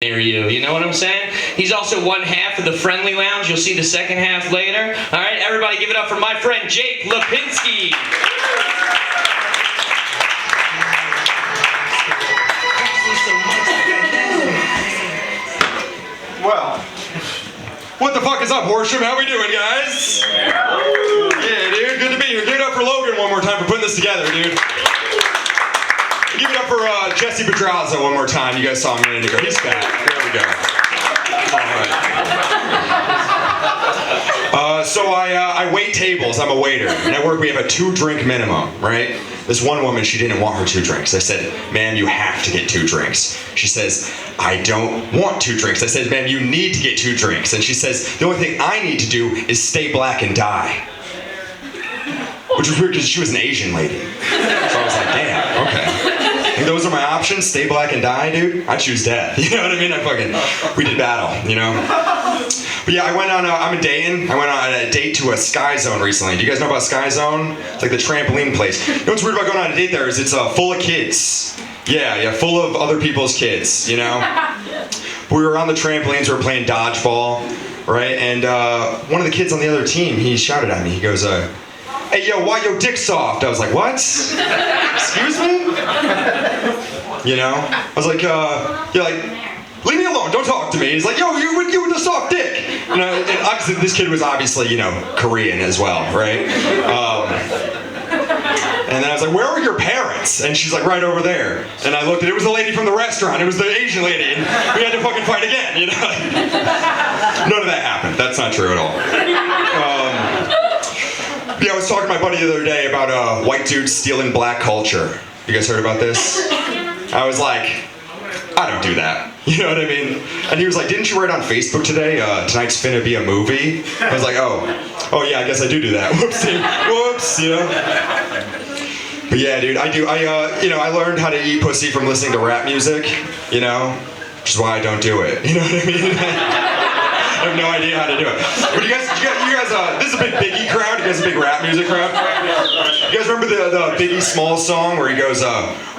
near you know what I'm saying? He's also one half of the Friendly Lounge. You'll see the second half later. All right, everybody give it up for my friend Jake Lipinsky. Well, what the fuck is up, Horsham? How we doing, guys? Yeah, dude, good to be here. Give it up for Logan one more time for putting this together, dude. Give it up for Jesse Pedraza one more time. You guys saw him a minute ago. He's back. There we go. All right. So I wait tables. I'm a waiter. And at work we have a 2-drink minimum, right? This one woman, she didn't want her 2 drinks. I said, ma'am, you have to get 2 drinks. She says, I don't want 2 drinks. I said, ma'am, you need to get 2 drinks. And she says, the only thing I need to do is stay black and die. Which was weird because she was an Asian lady. So I was like, damn, okay. And those are my options, stay black and die, dude. I choose death. You know what I mean? We did battle, you know? But yeah, I went on, I'm in Dayton. I went on a date to a Sky Zone recently. Do you guys know about Sky Zone? It's like the trampoline place. You know what's weird about going on a date there is it's full of kids. Yeah, full of other people's kids, you know? We were on the trampolines, we were playing dodgeball, right? And one of the kids on the other team, he shouted at me, he goes, hey, yo, why your dick soft? I was like, what? Excuse me? You know? I was like, you're like, leave me alone, don't talk to me. He's like, yo, you with the soft dick. And obviously, this kid was obviously, you know, Korean as well, right? And then I was like, where are your parents? And she's like, right over there. And I looked at it, was the lady from the restaurant. It was the Asian lady. And we had to fucking fight again, you know? None of that happened. That's not true at all. Yeah, I was talking to my buddy the other day about white dudes stealing black culture. You guys heard about this? I was like, I don't do that. You know what I mean? And he was like, didn't you write on Facebook today, tonight's finna be a movie? I was like, oh yeah, I guess I do that. Whoopsie, whoops, you know? But yeah, dude, I learned how to eat pussy from listening to rap music, you know? Which is why I don't do it, you know what I mean? I have no idea how to do it. But you guys, this is a big Biggie crowd. You guys a big rap music crowd? You guys remember the Biggie Smalls song where he goes,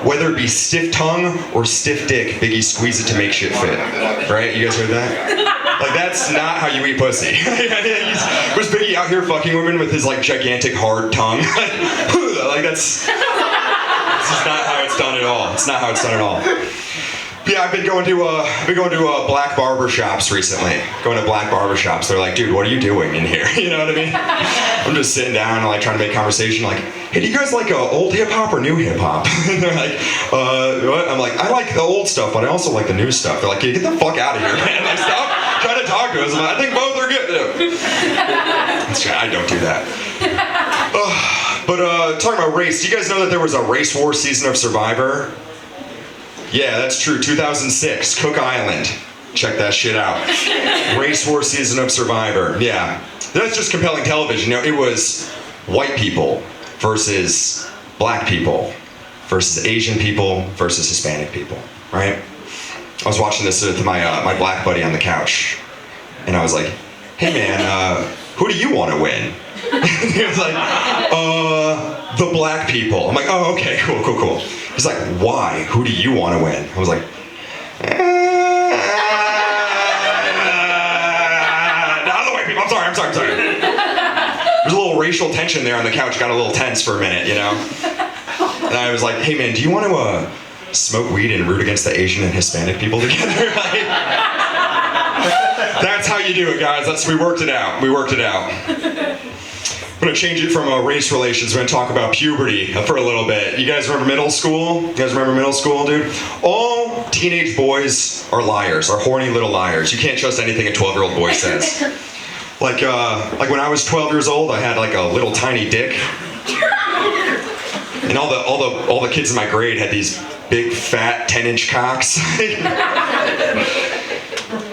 whether it be stiff tongue or stiff dick, Biggie squeeze it to make shit fit. Right? You guys heard that? Like, that's not how you eat pussy. Was Biggie out here fucking women with his, like, gigantic hard tongue? Like, that's just not how it's done at all. It's not how it's done at all. Yeah, I've been going to black barber shops recently. Going to black barber shops. They're like, dude, what are you doing in here? You know what I mean? I'm just sitting down and like trying to make conversation. Like, hey, do you guys like old hip hop or new hip hop? And they're like, what? I'm like, I like the old stuff, but I also like the new stuff. They're like, get the fuck out of here, man. Like, stop trying to talk to us. I think both are good. I don't do that. But talking about race, do you guys know that there was a race war season of Survivor? Yeah, that's true. 2006, Cook Island. Check that shit out. Race war season of Survivor. Yeah. That's just compelling television. You know, it was white people versus black people versus Asian people versus Hispanic people, right? I was watching this with my black buddy on the couch. And I was like, hey man, who do you want to win? He was like, the black people. I'm like, oh, okay, cool. He's like, why? Who do you want to win? I was like, not the white people. I'm sorry. There's a little racial tension there on the couch. Got a little tense for a minute, you know? And I was like, hey man, do you want to smoke weed and root against the Asian and Hispanic people together? Like, that's how you do it, guys. We worked it out. I'm gonna change it from race relations. We're gonna talk about puberty for a little bit. You guys remember middle school? You guys remember middle school, dude? All teenage boys are liars, are horny little liars. You can't trust anything a 12-year-old boy says. Like when I was 12 years old, I had like a little tiny dick, and all the kids in my grade had these big fat 10-inch cocks.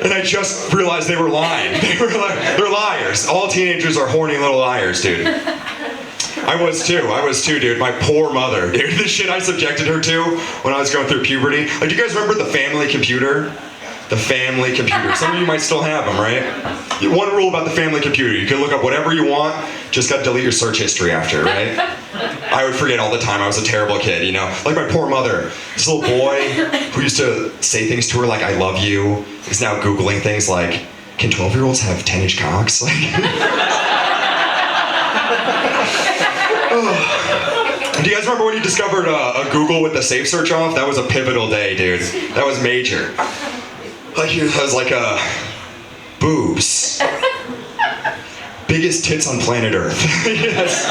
And I just realized they were lying. They're liars. All teenagers are horny little liars, dude. I was too, dude. My poor mother, dude. The shit I subjected her to when I was going through puberty. Like, do you guys remember the family computer? The family computer. Some of you might still have them, right? One rule about the family computer. You can look up whatever you want, just gotta delete your search history after, right? I would forget all the time. I was a terrible kid, you know? Like my poor mother. This little boy who used to say things to her like, I love you, is now Googling things like, can 12-year-olds have 10-inch cocks? Like, do you guys remember when you discovered a Google with the safe search off? That was a pivotal day, dude. That was major. Like, it was like, boobs. Biggest tits on planet Earth. Yes.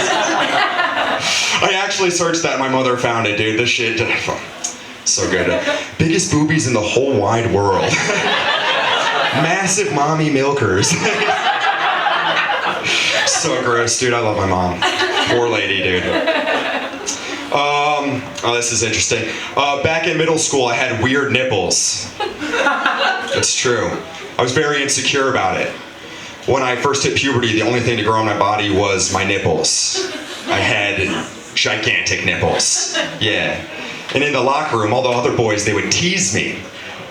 I actually searched that and my mother found it, dude. This shit, so good. Biggest boobies in the whole wide world. Massive mommy milkers. So gross, dude. I love my mom. Poor lady, dude. Oh, this is interesting. Back in middle school, I had weird nipples. It's true. I was very insecure about it. When I first hit puberty, the only thing to grow on my body was my nipples. I had gigantic nipples. Yeah. And in the locker room, all the other boys, they would tease me.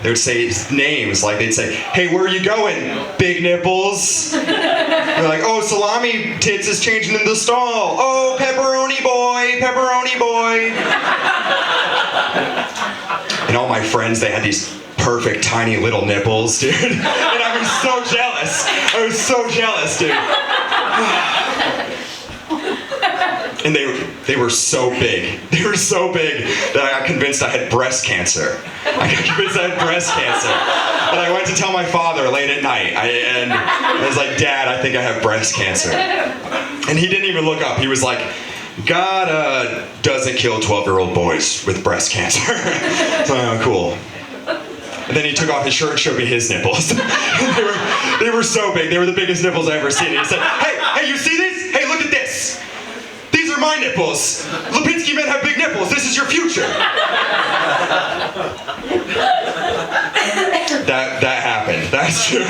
They would say names, like they'd say, hey, where are you going, big nipples? They're like, oh, salami tits is changing in the stall. Oh, pepperoni boy, pepperoni boy. And all my friends, they had these perfect tiny little nipples, dude. And I was so jealous. I was so jealous, dude. And they were so big. They were so big that I got convinced I had breast cancer. I got convinced I had breast cancer. And I went to tell my father late at night. And I was like, Dad, I think I have breast cancer. And he didn't even look up. He was like, God doesn't kill 12-year-old boys with breast cancer. So, cool. And then he took off his shirt and showed me his nipples. they were so big. They were the biggest nipples I ever seen. And he said, hey, you see this? Hey, look at this. These are my nipples. Lipinsky men have big nipples. This is your future. That happened. That's true.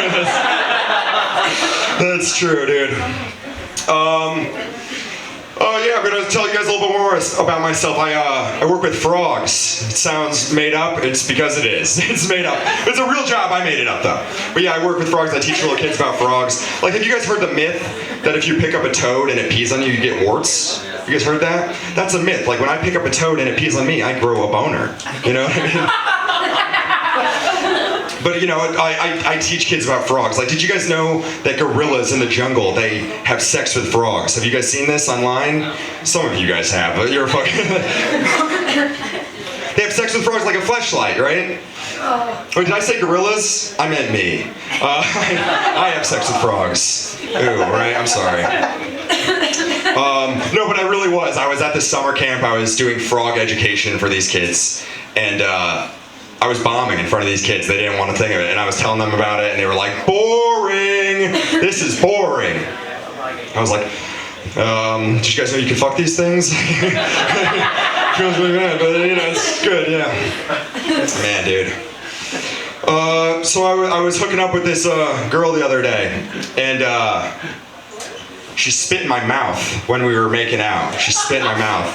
That's true, dude. Oh yeah, I'm gonna tell you guys a little bit more about myself. I work with frogs. It sounds made up. It's because it is. It's made up. It's a real job. I made it up though. But yeah, I work with frogs. I teach little kids about frogs. Like, have you guys heard the myth that if you pick up a toad and it pees on you, you get warts? You guys heard that? That's a myth. Like, when I pick up a toad and it pees on me, I grow a boner. You know what I mean? But you know, I teach kids about frogs. Like, did you guys know that gorillas in the jungle, they have sex with frogs? Have you guys seen this online? Some of you guys have, but you're fucking... They have sex with frogs like a fleshlight, right? Oh, did I say gorillas? I meant me. I have sex with frogs. Ooh, right? I'm sorry. No, but I really was. I was at this summer camp. I was doing frog education for these kids. And, I was bombing in front of these kids. They didn't want to think of it. And I was telling them about it, and they were like, boring! This is boring. I was like, did you guys know you can fuck these things? Feels really bad, but you know, it's good, yeah. Man, dude. So I was hooking up with this girl the other day, and she spit in my mouth when we were making out. She spit in my mouth.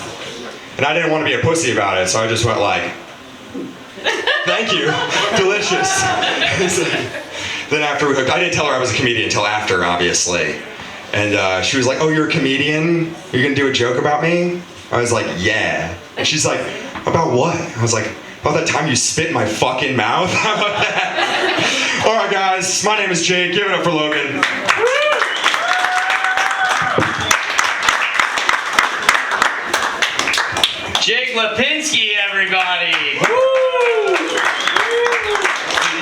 And I didn't want to be a pussy about it, so I just went like, thank you, delicious. Then after we hooked, I didn't tell her I was a comedian until after, obviously. And she was like, oh, you're a comedian? You're gonna do a joke about me? I was like, yeah. And she's like, about what? I was like, about that time you spit in my fucking mouth? How about that? All right, guys, my name is Jake. Give it up for Logan. Jake Lipinsky, everybody.